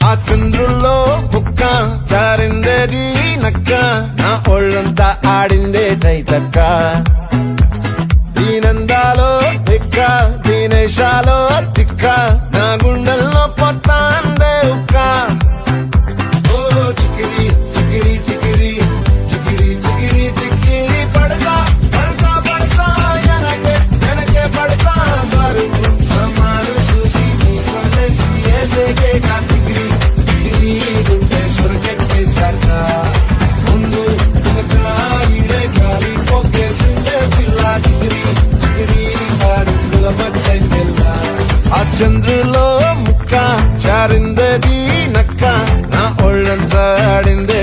ఆ చంద్రుల్లో బుక్క జారిందేది నక్క నా ఒళ్ళంతా ఆడిందే తైతక్క దీనందాలో తిక్క దీనేశాలో తిక్క నా గుండెల్లో పొత్తాందే ఉక్క ఓ చికిరి చికిరి చికిరి చికిరి చికిరి చికిరి పడతా పడతా పడతా వెనకే పడతా బరువు సమాలు చూసి నీ సొంతేసి ఏసేకే కాతిగిరి చికిరి గుండె సొరకెట్టేశాక ముందు వెనక ఈడే గాలి పొక్కేసిందే పిల్ల చికిరి చికిరి అడుగుల మధ్య పిల్ల ఆ చంద్రులో ముక్క జారిందేది నక్క నా ఒళ్ళంతా ఆడిందే